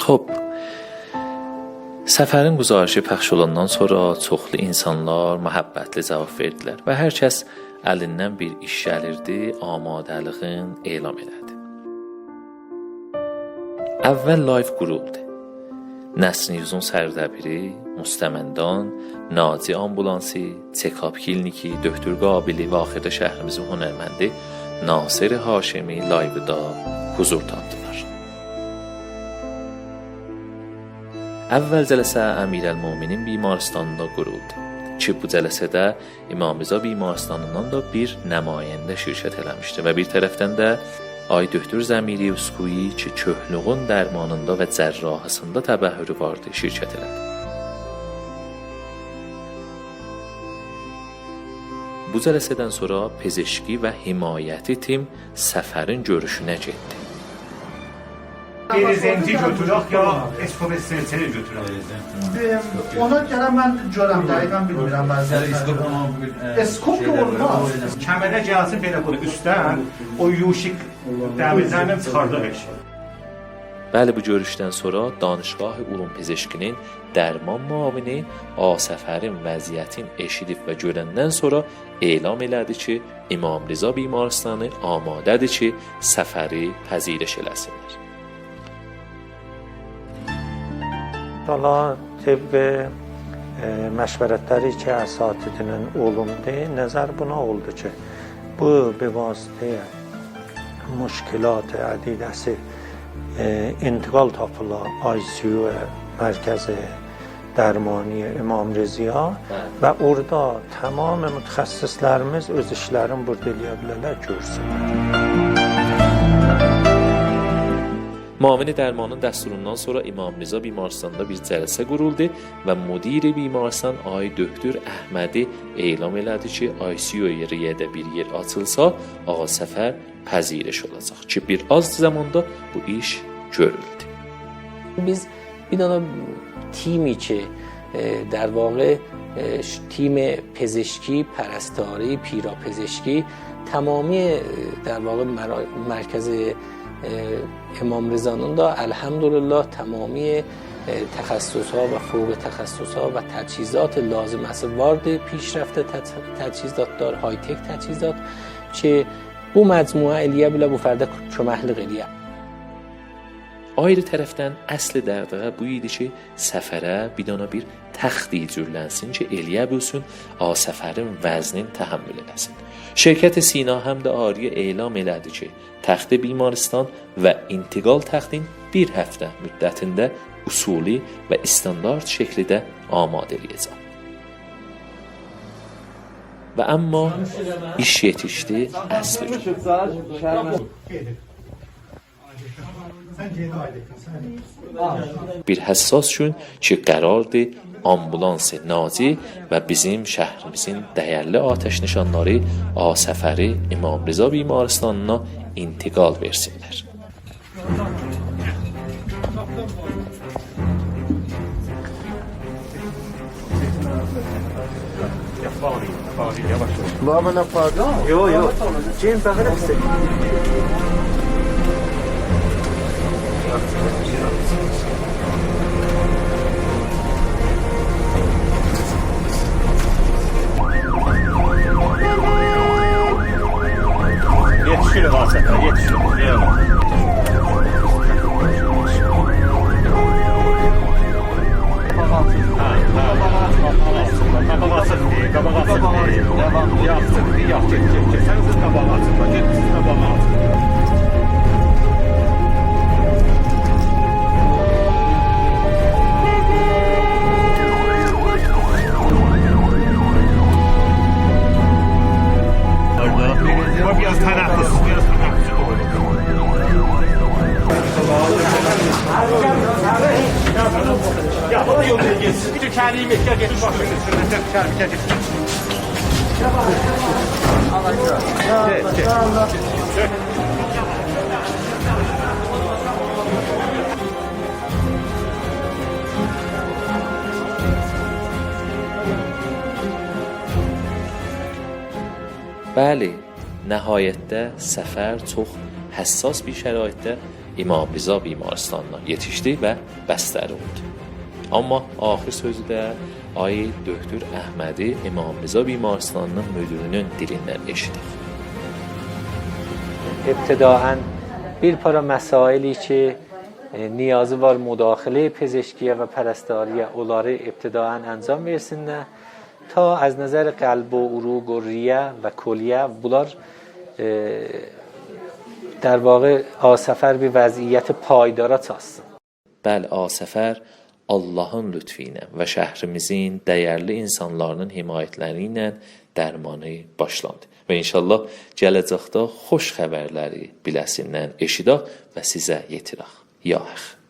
خب Səfərin quzarışı pəxş olandan sonra çoxlu insanlar məhəbbətli cavab verdilər və hər kəs əlindən bir iş gəlirdi, amadəliğin elan elədi. Əvvəl live quruldu. Nəsr Newsun sərdəbiri, Müstəməndan, Naci ambulansı, Çekap kliniki, Döktür Qabili və axırda şəhrimizin hünərməndi Nasir Haşimi live-da huzur tapdılar. Əvvəl cələsə Əmirəl-Möminin bimarstanında quruldu ki, bu cələsədə İmam Rza bimarstanından da bir nümayəndə şirkət eləmişdi və bir tərəfdən də Ay Döktür Zəmiri Uskuyi ki, köhnəlığın dərmanında və cərrahısında təbəhürü vardı, şirkət elədi. Bu cələsədən sonra pezeşki və himayəti tim səfərin görüşünə getdi. Zenci götürək ya SKB-SC götürək. Ona görə mən görəm, dəqiqən bilmirəm bəzən. Eskop da olmaz. Kəmərə gəlsin belə bunu üstdən o yuşik dəmizlərindən çıxardıq eşi. Bəli, bu görüşdən sonra Danışgah Ulum Pezeşkinin dərman müavini Səfərin vəziyyətin eşidib və görəndən sonra elan elədi ki, İmam Rza bimarstanı amadədir ki, Səfəri pəzirəş eləsinlər. Valla طبق مشورتleri که اساتیدinin olundu, nəzər buna oldu ki, bu به واسطه مشکلات عدیدəsi انتقال tapıla ICU مرکز درمانی İmam Rza və orada tamam mütəxəssislərimiz öz işlərini burada eləyə bilərlər, görsünlər. Müavini dərmanın dəsturundan sonra İmam Rza bimarstanında bir cələsə quruldu və müdiri bimarsan Ay Döktür Əhmədi elan elədi ki, ICU yerində bir yer açılsa, Ağa Səfər pəzirəş olacaq ki, bir az zamanda bu iş görüldü. Biz bir dana تیمی که در واقع تیم پزشکی، پرستاری، پیراپزشکی تمامی در واقع مرکز امام رضانون دا الحمدلله تمامی تخصص ها و فوق تخصص ها و تجهیزات لازم است وارد پیشرفت تجهیزات دار های تک تجهیزات که bu məcmua eləyə bilər bu fərdə köməklik eləyə. Ayrı tərəfdən əsli dərdəğə bu idi ki, səfərə bir dana bir təxti cürlənsin ki, eləyə bilsin, Səfərin vəznin təhəmmül eləsin. Şirkət Sina həm də Ariyə elan elədi ki, təxti bimaristan və intiqal təxtin bir həftə müddətində usuli və standart şəkildə amadə edəcək. Və amma iş yetişdi əsli gün. Bir həssas gün ki, qərardır ambulans Naci və bizim şəhrimizin dəyərli atəş nişanları Səfəri İmam Rza bimarstanına intiqal versinlər. Baba ne pardon? Yok. Cem bakır mısın? Yetişiyor Səfər, yetişiyor. Biraz tənəffüs. Ya bana yolda geçsin. Bir kendiyim ekler geçmiş başlıyor. Şerbike geçmiş. Bəli, nəhayətdə Səfər çox həssas bir şəraitdə İmam Rıza bimarstanına yetişdi və bəstəri oldu. Amma axir sözü də ay Doktor Əhmədi İmam Rıza bimarstanının müdürünün dilindən eşidir. ابتداعاً bir para مسائلی که نیازı var müdaxilə پزشکیه و پرستاریه onları ابتداعاً انجام versinlər تا از نظر قلب و عروق و ریه و کلیه bunlar در واقع آسفر bir vəziyyət paydara çatsın. Bəli, Asəfər Allahın lütfü ilə və şəhrimizin dəyərli insanlarının himayətləri ilə dərmanı başlandı. Və inşallah gələcəkdə xoş xəbərləri biləsindən eşidək və sizə yetirək. Ya əx.